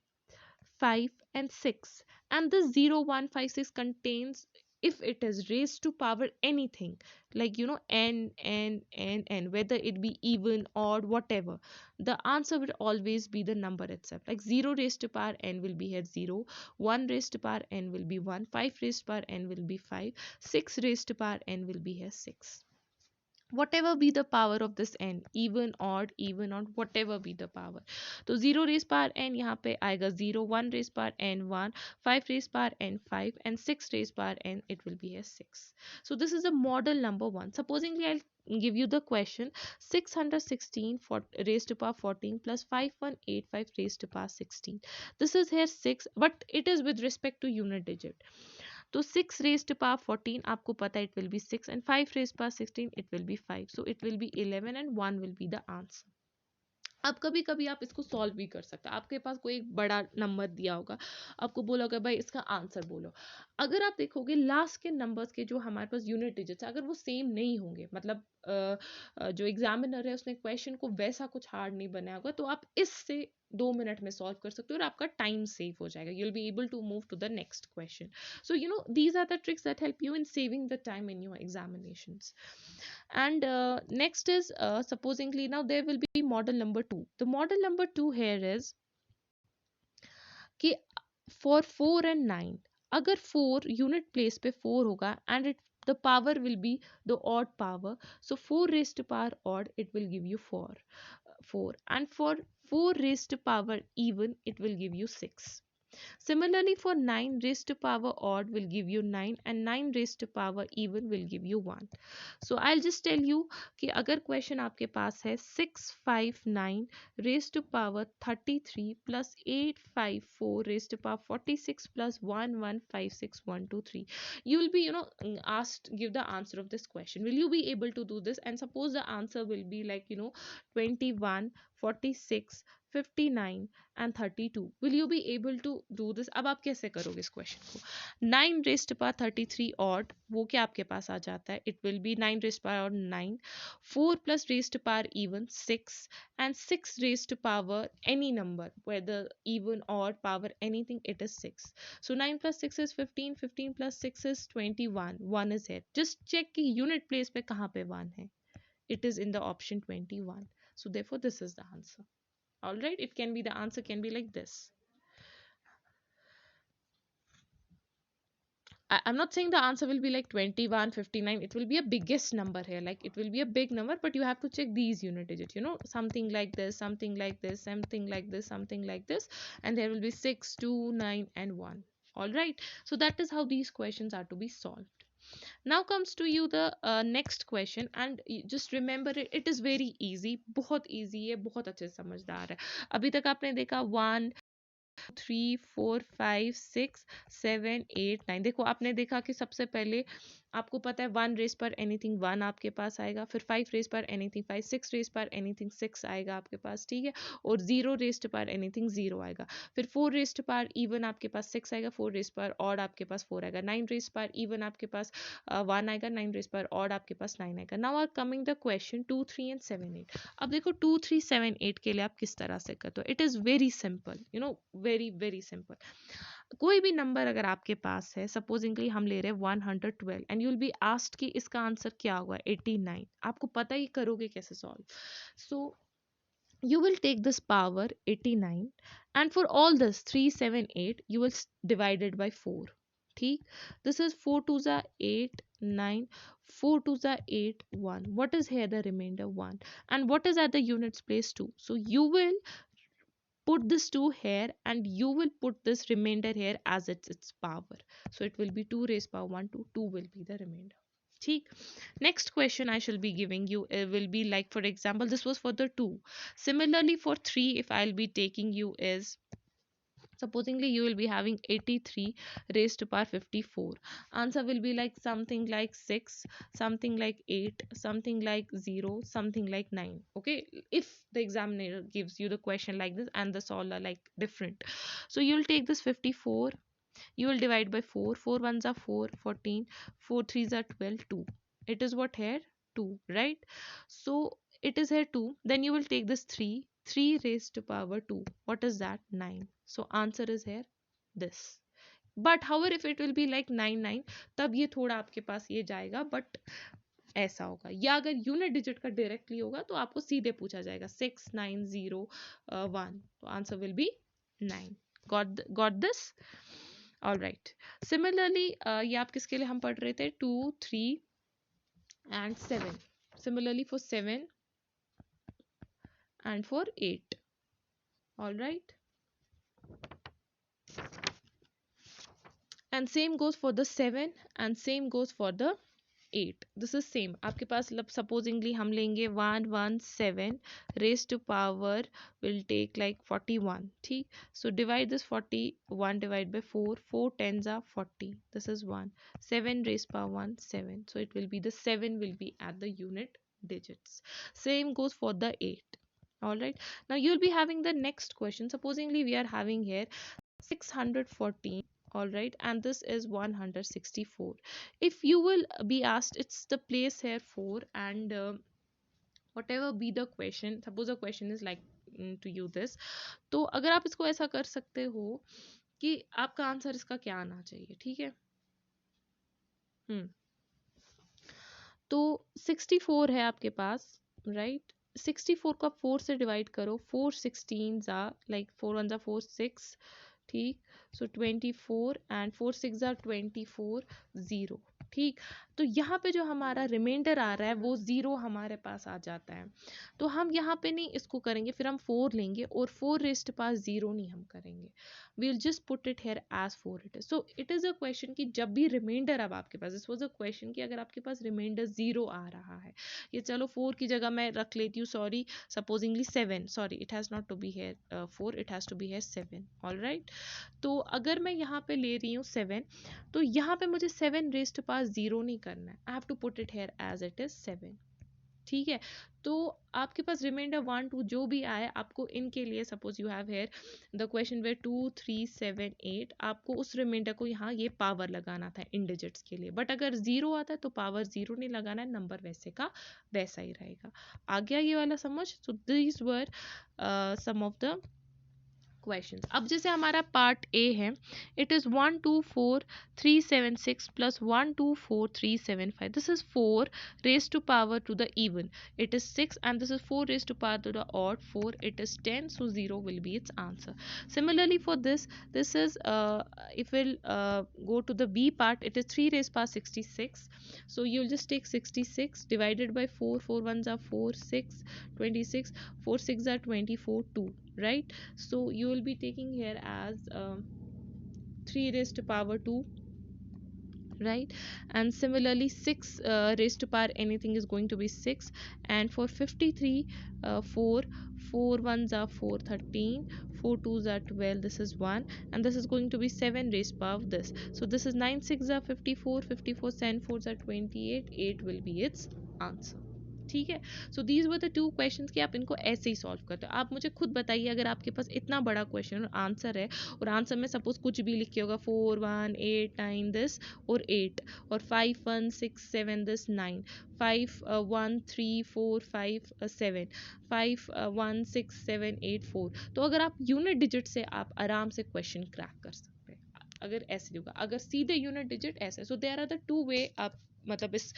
5 and 6, and the 0 1 5 6 contains, if it is raised to power anything, like you know n, whether it be even, odd, whatever, the answer will always be the number itself. Like 0 raised to power n will be here 0, 1 raised to power n will be 1, 5 raised to power n will be 5, 6 raised to power n will be here 6. Whatever be the power of this n, even odd, whatever be the power. तो 0 raised power n यहाँ पे आएगा 0, 1 raised power n 1, 5 raised power n 5, and 6 raised power n, it will be here 6. So this is the model number 1. Supposingly I'll give you the question, 616 raised to power 14 plus 5185 raised to power 16. This is here 6, but it is with respect to unit digit. तो 6 raised to power 14 आपको पता है it will be 6, and 5 raised to power 16 it will be 5, so it will be 11 and 1 will be the answer. अब कभी कभी आप इसको solve भी कर सकते हैं. आपके पास कोई एक बड़ा नंबर दिया होगा, आपको बोला होगा भाई इसका आंसर बोलो. अगर आप देखोगे लास्ट के नंबर्स के जो हमारे पास यूनिट डिजिट्स अगर वो सेम नहीं होंगे, मतलब जो एग्जामिनर है उसने क्वेश्चन को वैसा कुछ हार्ड नहीं बनाया होगा, तो आप इससे 2 मिनट में सॉल्व कर सकते हो और आपका टाइम सेव हो जाएगा. You'll be able to move to the next question. So these are the tricks that help you in saving the time in your examinations. And next is supposingly now there will be model number 2. The model number 2 here is कि for 4 and 9, अगर 4 unit place पे 4 होगा and the power will be the odd power, so 4 raised to power odd, it will give you 4, and for 4 raised to power even, it will give you 6. Similarly, for 9 raised to power odd will give you 9, and 9 raised to power even will give you 1. So I'll just tell you कि अगर question आपके पास है 659 raised to power 33 plus 854 raised to power 46 plus 1156123, you will be asked give the answer of this question. Will you be able to do this? And suppose the answer will be like 21, 46, 59 and 32. Will you be able to do this? अब आप कैसे करोगे इस question को? 9 raised to power 33 odd, वो क्या आपके पास आ जाता है? It will be 9 raised to power 9, 4 plus raised to power even 6, and 6 raised to power any number, whether even odd power anything, it is 6. So 9 plus 6 is 15, 15 plus 6 is 21, 1 is here. Just check कि unit place पे कहाँ पे 1 है. It is in the option 21. So therefore this is the answer. All right, it can be, the answer can be like this. I'm not saying the answer will be like 21, 59. It will be a biggest number here, like it will be a big number, but you have to check these unit digits, something like this, something like this, something like this, something like this, and there will be 6, 2, 9 and 1. All right, so that is how these questions are to be solved. Now comes to you the next question, and just remember it is very easy, बहुत easy है, बहुत अच्छे से समझदार है. अभी तक आपने देखा 1, 3, 4, 5, 6, 7, 8, 9. देखो आपने देखा कि सबसे पहले आपको पता है 1 रेस पर एनीथिंग 1 आपके पास आएगा, फिर 5 रेस पर एनीथिंग 5, 6 रेस पर एनीथिंग 6 आएगा आपके पास, ठीक है, और 0 रेस पर एनीथिंग 0 आएगा, फिर 4 रेस पर इवन आपके पास 6 आएगा, 4 रेस पर ऑड आपके पास 4 आएगा, 9 रेस पर इवन आपके पास 1 आएगा, 9 रेस पर ऑड आपके पास 9 आएगा. Now are coming the question 2, 3 and 7, 8. अब देखो 2, 3, 7, 8 के लिए आप किस तरह से करते हो. It is very simple, very very simple. कोई भी नंबर अगर आपके पास है, सपोजिंगली हम ले रहे हैं 112, and you will be asked कि इसका आंसर क्या होगा 89. आपको पता ही करोगे कैसे solve. So you will take this power 89, and for all this 3, 7, 8 you will divide it by 4. ठीक, this is 4 to the 8, 9, 4 to the 8, 1. What is here? The remainder 1. And what is at the units place 2? So you will put this 2 here, and you will put this remainder here as its power. So it will be 2 raised power 1 to 2 will be the remainder. ठीक. Next question I shall be giving you will be like, for example, this was for the 2. Similarly for 3, if I'll be taking you is, supposingly you will be having 83 raised to power 54. Answer will be like something like 6, something like 8, something like 0, something like 9. Okay, if the examiner gives you the question like this and the solver like different, so you'll take this 54, you will divide by 4, 4 ones are 4, 14, 4 threes are 12, 2. It is what here? 2, right? So it is here 2. Then you will take this 3, 3 raised to power 2. What is that? 9. So answer is here this. But however, if it will be like 9, 9, तब ये थोड़ा आपके पास ये जाएगा, but ऐसा होगा. या अगर यूनिट डिजिट का डायरेक्टली होगा तो आपको सीधे पूछा जाएगा 6, 9, 0, 1. तो answer will be 9. Got this? All right. Similarly, ये आप किसके लिए हम पढ़ रहे थे? 2, 3 and 7. Similarly for 7 and for 8. All right. And same goes for the 7 and same goes for the 8. This is same. आपके पास supposingly हम लेंगे 117 raised to power will take like 41. ठीक. So divide this 41 divide by 4. 4 tens are 40. This is 1. 7 raised power 1, 7. So it will be the 7 will be at the unit digits. Same goes for the 8. All right. Now you'll be having the next question. Supposingly we are having here 614. All right, and this is 164. If you will be asked, it's the place here 4, and whatever be the question, suppose the question is like to you this. तो अगर आप इसको ऐसा कर सकते हो कि आपका आंसर इसका क्या आना चाहिए, ठीक है। तो 64 है आपके पास, राइट। 64 को आप 4 से डिवाइड करो, 4 16 जा, लाइक 4 1 जा 4 6, ठीक। सो 24 एंड 4 6 जा 24 0, ठीक। तो यहाँ पे जो हमारा रिमाइंडर आ रहा है वो 0 हमारे पास आ जाता है। तो हम यहाँ पे नहीं इसको करेंगे, फिर हम 4 लेंगे और 4 रेस्ट पास 0 नहीं हम करेंगे, we'll just put it here as 4 it is. So it is a question कि जब भी रिमाइंडर अब आपके पास, this was a question कि अगर आपके पास रिमाइंडर 0 आ रहा है, ये चलो 4 की जगह मैं रख लेती हूँ, sorry, supposingly 7, sorry it has not to be here 4, it has to be here 7, all right. तो अगर मैं यहाँ पे ले रही हूँ 7, तो यहाँ पे मुझे 7 रेस्ट पास 0 नहीं करना है, I have to put it here as it is 7, ठीक है। तो आपके पास रिमाइंडर 1 2 जो भी आए, आपको इनके लिए suppose you have here the question way 2 3 7 8, आपको उस रिमाइंडर को यहाँ ये पावर लगाना था इन डिजिट्स के लिए, बट अगर 0 आता है तो पावर 0 नहीं लगाना है, नंबर वैसे का वैसा ही रहेगा। आ गया ये वाला समझ। So these were some of the question. अब जैसे हमारा पार्ट ए है, it is 1 2 4 3 7 6 plus 1 2 4 3 7 5, this is 4 raised to power to the even, it is 6, and this is 4 raised to power to the odd 4, it is 10, so 0 will be its answer. Similarly for this is if we'll go to the b part, it is 3 raised power 66, so you'll just take 66 divided by 4, 4 ones are 4 6 26, 4 6 are 24 2, right. So you will be taking here as 3 raised to power 2, right. And similarly 6 raised to power anything is going to be 6, and for 53 4 4 ones are 4 13, 4 twos are 12, this is 1, and this is going to be 7 raised power of this, so this is 9 6 are 54, 54 7 4s are 28, 8 will be its answer, ठीक है। So these were the two questions कि आप इनको ऐसे ही solve करते हो। आप मुझे खुद बताइए, अगर आपके पास इतना बड़ा क्वेश्चन और आंसर है, और आंसर में सपोज कुछ भी लिखे होगा 4 1 8 9 दिस और 8, और 5 1 6 7 दिस 9, 5 1 3 4 5 7, 5 1 6 7 8 4, तो अगर आप यूनिट डिजिट से आप आराम से क्वेश्चन क्रैक कर सकते हैं, अगर ऐसे होगा। अगर सीधे यूनिट डिजिट ऐसे, so there are the two way आप मतलब इस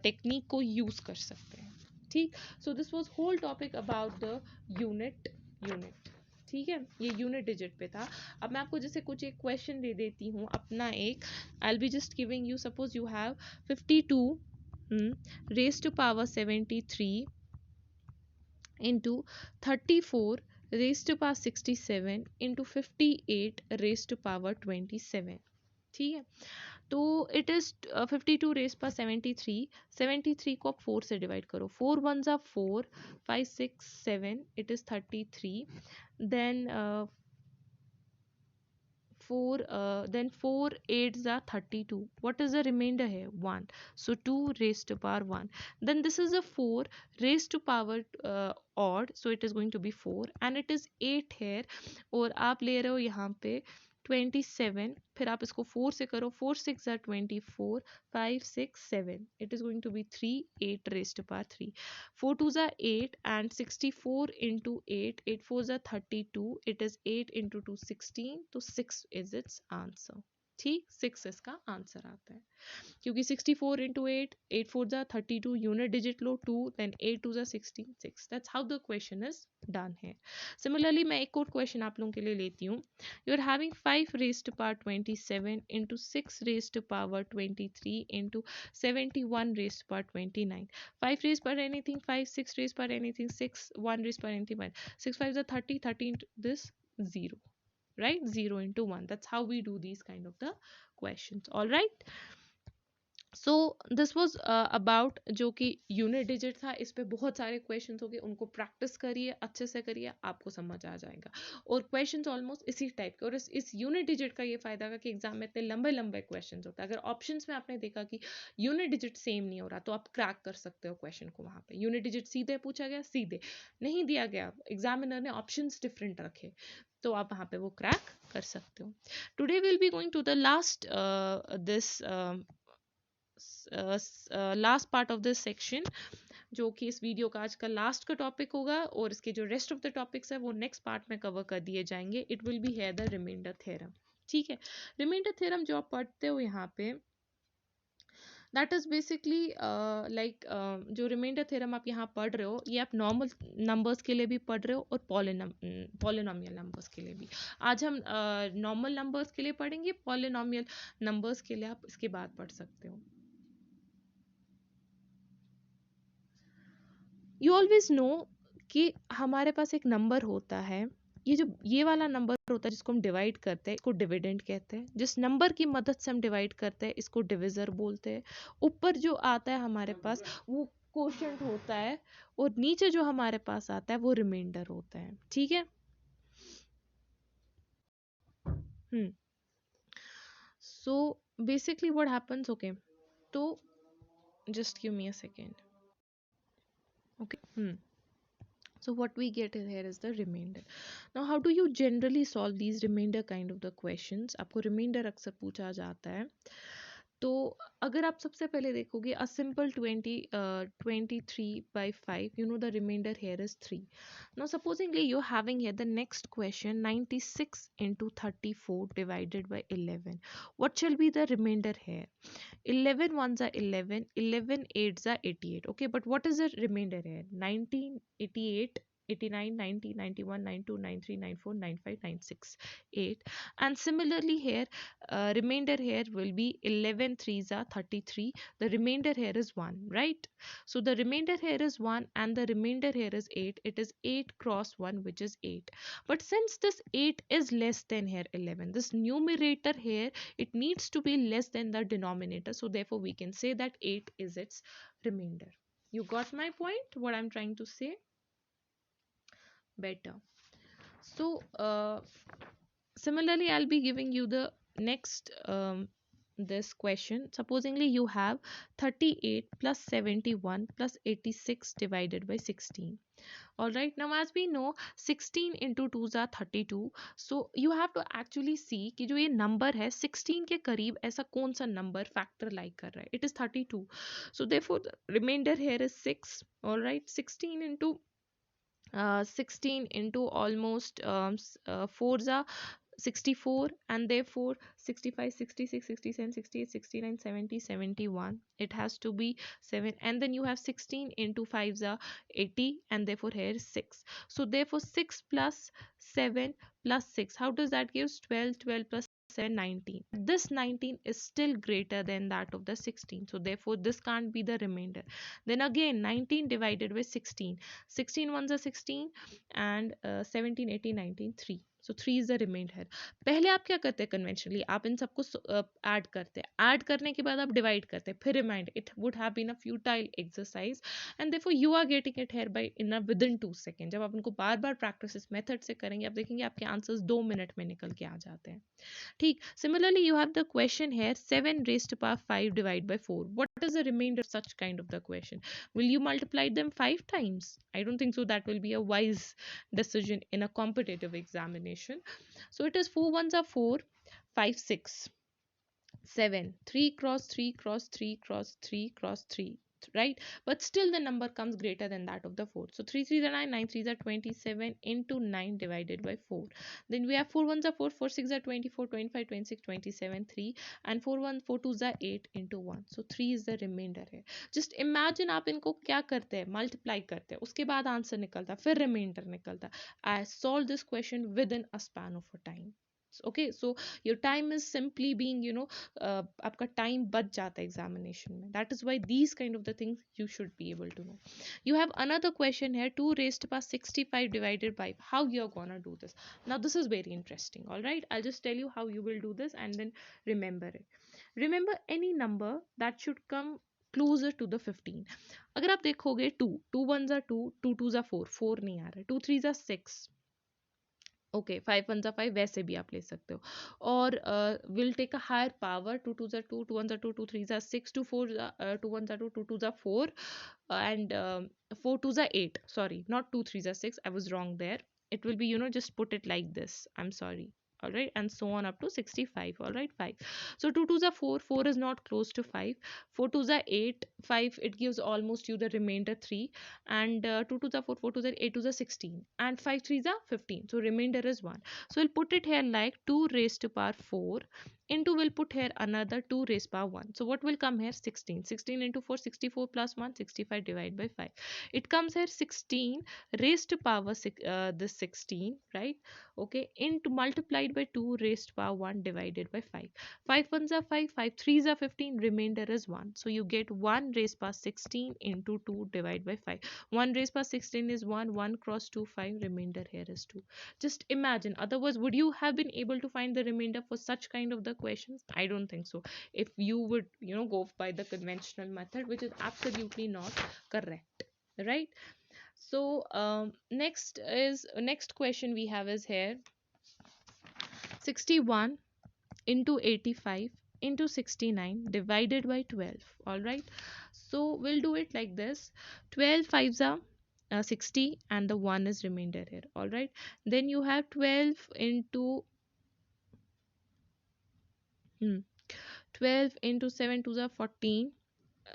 टेक्निक को यूज कर सकते हैं, ठीक। So this was whole topic about the unit, ठीक है, ये यूनिट डिजिट पे था। अब मैं आपको जैसे कुछ एक क्वेश्चन दे देती हूँ अपना एक, I will be just giving you, suppose you have 52 raise to power 73 into 34 raised to power 67 into 58 raised to power 27, ठीक है। तो इट इज 52 रेज पर 73, 73 को आप 4 से डिवाइड करो, 4 1s are 4, 5 6 7, it is 33, then 4 8s are 32, what is the remainder here, 1, so 2 raised to power 1, then this is a 4 raised to power odd, so it is going to be 4, and it is 8 here, और आप ले रहे हो यहाँ पे 27, फिर आप इसको 4 से करो, 4 6 are 24, 5 6 7, it is going to be 3 8 raised to power 3, 4 2s are 8, and 64 into 8, 8 4s are 32, it is 8 into 2 16, तो 6 is its answer, ठीक, 6 इसका आंसर आता है, क्योंकि 64 into 8, 8 4s are 32, unit digit लो 2, then 8 2s are 16, 6, that's how the question is done here. Similarly मैं एक और क्वेश्चन आप लोगों के लिए लेती हूँ, you are having 5 raised to power 27 into 6 raised to power 23 into 71 raised to power 29, 5 raised per anything 5, 6 raised per anything 6, 1 raised per anything 1, 6 5 is 30, 30 into this 0, right, 0 into 1, that's how we do these kind of the questions, all right. So this was about जो कि unit digit था, इस पे बहुत सारे questions हो गए, उनको प्रैक्टिस करिए, अच्छे से करिए, आपको समझ आ जाएगा, और क्वेश्चंस ऑलमोस्ट इसी टाइप के, और इस यूनिट डिजिट का ये फायदा है कि एग्जाम में इतने लंबे लंबे क्वेश्चंस होता है, अगर ऑप्शंस में आपने देखा कि यूनिट डिजिट सेम नहीं हो रहा, तो आप क्रैक कर सकते हो क्वेश्चन को, वहाँ पे यूनिट डिजिट सीधे पूछा गया, सीधे नहीं दिया गया, एग्जामिनर ने ऑप्शंस डिफरेंट रखे, तो आप वहाँ पे वो क्रैक कर सकते हो। Today will be going to the last last part of this section, जो कि इस वीडियो का आज का लास्ट का टॉपिक होगा, और इसके जो रेस्ट ऑफ द टॉपिक्स है वो नेक्स्ट पार्ट में कवर कर दिए जाएंगे. It will be here the reminder theorem. ठीक है, रिमाइंडर थ्योरम जो आप पढ़ते हो यहाँ पे, दैट इज बेसिकली लाइक जो रिमाइंडर थ्योरम आप यहाँ पढ़ रहे हो, ये आप नॉर्मल नंबर्स के लिए भी पढ़ रहे हो और पॉलिनोमियल नंबर्स के लिए भी. आज हम नॉर्मल नंबर्स के लिए पढ़ेंगे, पॉलिनोमियल नंबर्स के लिए आप इसके बाद पढ़ सकते हो. यू ऑलवेज नो कि हमारे पास एक नंबर होता है, ये वाला नंबर होता है जिसको हम डिवाइड करते हैं, इसको डिविडेंड कहते हैं. जिस नंबर की मदद से हम डिवाइड करते हैं इसको डिविजर बोलते हैं. ऊपर जो आता है हमारे पास वो कोशेंट होता है, और नीचे जो हमारे पास आता है वो रिमाइंडर होता है. ठीक है. So basically what happens, okay, तो just give me a second. Okay. So what we get in here is the remainder. Now how do you generally solve these remainder kind of the questions? आपको remainder अक्सर पूछा जाता है. तो अगर आप सबसे पहले देखोगे a simple 23/5, you know the remainder here is 3. Now supposingly you're having here the next question, 96 into 34 divided by 11. What shall be the remainder here? 11 ones are 11, 11 eights are 88. Okay, but what is the remainder here? 19, 88, 89, 90, 91, 92, 93, 94, 95, 96, 8. And similarly here, remainder here will be 11 threes are 33. The remainder here is 1, right? So the remainder here is 1 and the remainder here is 8. It is 8 cross 1, which is 8. But since this 8 is less than here 11, this numerator here, it needs to be less than the denominator. So therefore we can say that 8 is its remainder. You got my point, what I'm trying to say? Better. So similarly I'll be giving you the next this question. Supposingly you have 38 plus 71 plus 86 divided by 16. All right, now as we know 16 into 2s are 32. So you have to actually see कि जो ये number है 16 के करीब ऐसा कौन सा number factor like कर रहा है. It is 32. So therefore the remainder here is 6. All right, 16 into almost 4s are 64, and therefore 65, 66, 67, 68, 69, 70, 71. It has to be 7, and then you have 16 into 5s are 80, and therefore here is 6. So therefore 6 plus 7 plus 6, how does that give? 12, 12 plus 7, 19. This 19 is still greater than that of the 16, so therefore this can't be the remainder. Then again 19 divided by 16, 16 ones are 16, and 17, 18, 19, 3. So 3 is the reminder. पहले आप क्या करते हैं conventionally, आप इन सबको add करते हैं, add करने के बाद आप डिवाइड करते हैं, फिर remind. It would have been a futile exercise, and therefore you are getting it here by in within 2 second. जब आप इनको बार बार प्रैक्टिस इस मेथड से करेंगे, आप देखेंगे आपके आंसर्स 2 मिनट में निकल के आ जाते हैं. ठीक. Similarly you have the question here, 7 raised to power 5 divided by 4. What is the remainder of such kind of the question? Will you multiply them 5 times? I don't think so. That will be a wise decision in a competitive examination. So it is 4 ones are 4, 5, 6, 7, 3 cross 3 cross 3 cross 3 cross 3, right? But still the number comes greater than that of the 4. So 3 3s are 9, 9 3s are 27 into 9 divided by 4. Then we have 4 1s are 4, 4 6 are 24, 25, 26, 27, 3, and 4 1 4 2s are 8 into 1. So 3 is the remainder है. Just imagine आप इनको क्या करते हैं, multiply करते हैं, उसके बाद आंसर निकलता है, फिर रिमाइंडर निकलता है. I solved this question within a span of a time. Okay, so your time is simply being, आपका time बच जाता है examination में. That is why these kind of the things you should be able to know. You have another question here, 2 raised to power 65 divided by, how you're gonna do this. Now this is very interesting. All right, I'll just tell you how you will do this and then remember it. Remember any number that should come closer to the 15. अगर आप देखोगे 2 2 ones are 2, 2 2s are 4, 4 नहीं आ रहा है, 2 3s are 6, okay, 5 1s are 5, वैसे भी आप ले सकते हो. और will take a higher power, 2 2s are 2, 2 1s are 2, 2 3s are 6, 2 4 2 1s are 2, 2 2s are 4, and 4 2s are 8. Sorry, not 2 3s are 6, I was wrong there. It will be, just put it like this. I'm sorry. all right, and so on up to 65, all right, 5. So 2 2s are 4, 4 is not close to 5, 4 2s are 8, 5 it gives almost you the remainder 3, and 2 2s are 4, 4 2s are 8, 2s are 16, and 5 3s are 15, so remainder is 1. So we'll put it here like 2 raised to power 4 into, we'll put here another 2 raised power 1. So what will come here? 16. 16 into 4, 64 plus 1, 65 divided by 5. It comes here 16 raised to power this 16, right? Okay, into multiplied by 2 raised to power 1 divided by 5. 5 ones are 5, 5 threes are 15, remainder is 1. So you get 1 raised power 16 into 2 divided by 5. 1 raised power 16 is 1, 1 cross 2, 5, remainder here is 2. Just imagine, otherwise would you have been able to find the remainder for such kind of the questions? I don't think so. If you would, go by the conventional method, which is absolutely not correct, right? So next question we have is here 61 into 85 into 69 divided by 12, all right? So we'll do it like this: 12 fives are 60, and the 1 is remainder here, all right? Then you have 12 into 12 into 7 to the 14,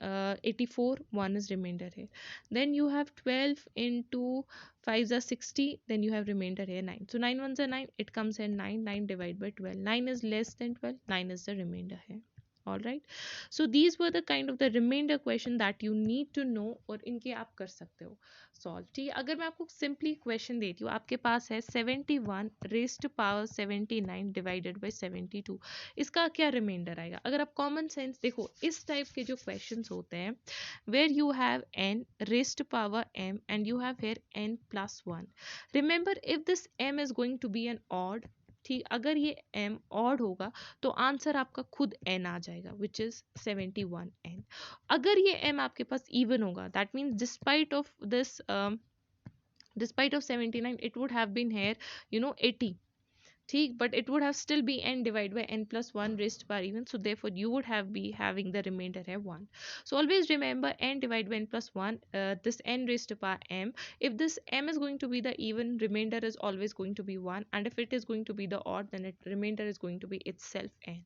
84, 1 is remainder here. Then you have 12 into 5 are 60, then you have remainder here 9. So 9 ones are 9, it comes here 9, 9 divided by 12. 9 is less than 12, 9 is the remainder here. All right, so these were the kind of the remainder question that you need to know, और इनके आप कर सकते हो solve. ठीक है, अगर मैं आपको सिंपली क्वेश्चन देती हूँ, आपके पास है 71 raised to power 79 divided by 72, इसका क्या रिमाइंडर आएगा? अगर आप कॉमन सेंस देखो, इस टाइप के जो क्वेश्चंस होते हैं where you have n raised to power m and you have here n plus 1, remember if this m is going to be an odd, ठीक, अगर ये m odd होगा तो आंसर आपका खुद n आ जाएगा, which is 71n. अगर ये m आपके पास even होगा, that means despite of this despite of 79 it would have been here 80, ठीक, but it would have still be n divided by n plus 1 raised to power even, so therefore you would have be having the remainder here 1. So always remember n divided by n plus 1, this n raised to power m, if this m is going to be the even, remainder is always going to be 1, and if it is going to be the odd, then remainder is going to be itself n.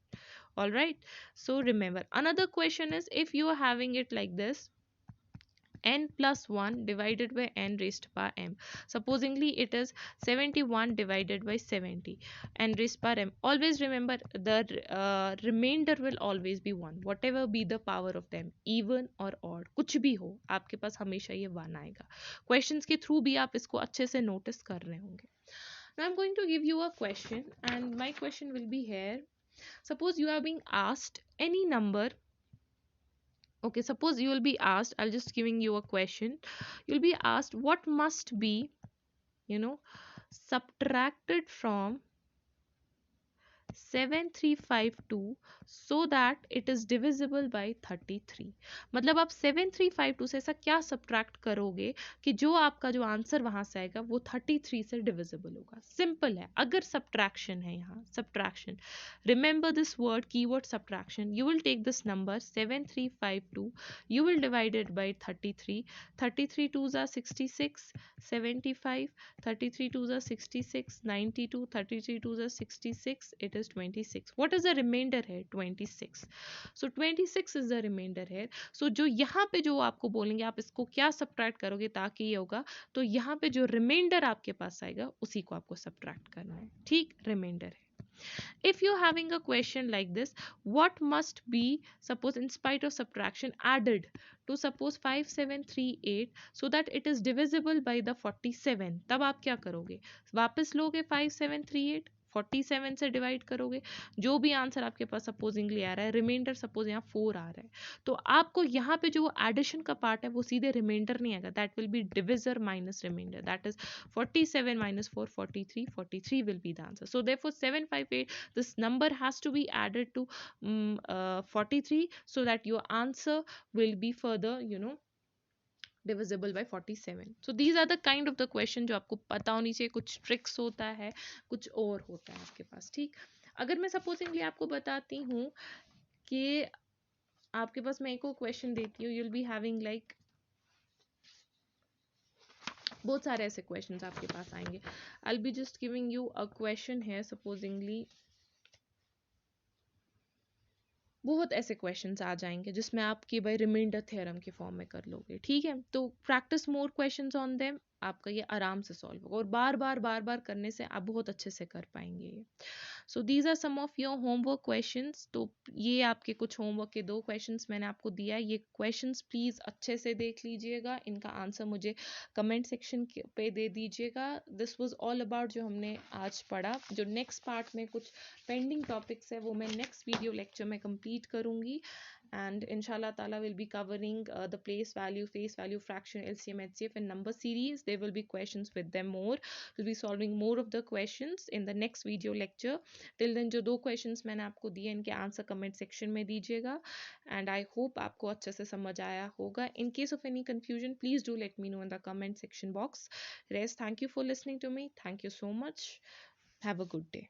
All right, so remember, another question is if you are having it like this, n plus 1 divided by n raised to power m. Supposingly it is 71 divided by 70 n raised to power m. Always remember the remainder will always be 1, whatever be the power of them, even or odd, कुछ भी हो आपके पास हमेशा ये 1 आएगा. Questions के through भी आप इसको अच्छे से notice कर रहे होंगे. Now I'm going to give you a question, and my question will be here. Suppose you are being asked any number. Okay, suppose you will be asked, I'll just giving you a question. You'll be asked what must be, subtracted from 7352 so that it is divisible by 33. मतलब आप 7352 से ऐसा क्या subtract करोगे कि जो आपका जो आंसर वहां से आएगा वो 33 से डिविजिबल होगा. सिंपल है. अगर सब्ट्रैक्शन है, यहाँ subtraction, remember this word, keyword subtraction. You will take this number 7352, you will divide it by 33. 33 2s are 66, 75, 33 2s are 66, 92, 33 2s are 66, it is 26. What is the remainder here? 26. So 26 is the remainder here. So जो यहाँ पे जो आपको बोलेंगे आप इसको क्या subtract करोगे ताकि ये होगा, तो यहाँ पे जो रिमाइंडर आपके पास आएगा उसी को आपको सब्ट्रैक्ट करना है. ठीक, रिमाइंडर है. If you're having a question like this, what must be, suppose in spite of subtraction, added to suppose 5738 so that it is divisible by the 47, तब आप क्या करोगे? वापस लोगे 5738, 47 से डिवाइड करोगे, जो भी आंसर आपके पास सपोजिंगली आ रहा है, रिमाइंडर सपोज यहाँ 4 आ रहा है, तो आपको यहाँ पे जो एडिशन का पार्ट है वो सीधे रिमाइंडर नहीं आएगा, that will be divisor minus remainder, that is 47 minus 4, 43, 43 will be the answer. So therefore 758, this number has to be added to 43 so that your answer will be further divisible by 47. So these are the kind of the question जो आपको पता होनी चाहिए. कुछ tricks होता है, कुछ और होता है आपके पास. ठीक, अगर मैं सपोजिंगली आपको बताती हूँ कि आपके पास मैं एक और क्वेश्चन देती हूँ, you'll be having like बहुत सारे ऐसे क्वेश्चंस आपके पास आएंगे. I be just giving you a question है सपोजिंगली. बहुत ऐसे क्वेश्चंस आ जाएंगे जिसमें आप कि भाई रिमाइंडर थ्योरम के फॉर्म में कर लोगे. ठीक है, तो practice more questions on them. आपका ये आराम से सॉल्व होगा और बार बार करने से आप बहुत अच्छे से कर पाएंगे ये. So these are some of your homework questions. तो ये आपके कुछ होमवर्क के 2 क्वेश्चंस मैंने आपको दिया है. ये क्वेश्चंस प्लीज अच्छे से देख लीजिएगा. इनका आंसर मुझे कमेंट सेक्शन पे दे दीजिएगा. दिस वाज ऑल अबाउट जो हमने आज पढ़ा. जो नेक्स्ट पार्ट में कुछ पेंडिंग टॉपिक्स है वो मैं नेक्स्ट वीडियो लेक्चर में कंप्लीट करूंगी. And inshallah ta'ala will be covering the place value, face value, fraction, LCM, HCF and number series. There will be questions with them more. We'll be solving more of the questions in the next video lecture. Till then जो 2 questions मैंने आपको दिए इनके answer comment section में दीजिएगा. And I hope आपको अच्छे से समझ आया होगा. In case of any confusion please do let me know in the comment section box. Rest, thank you for listening to me. Thank you so much. Have a good day.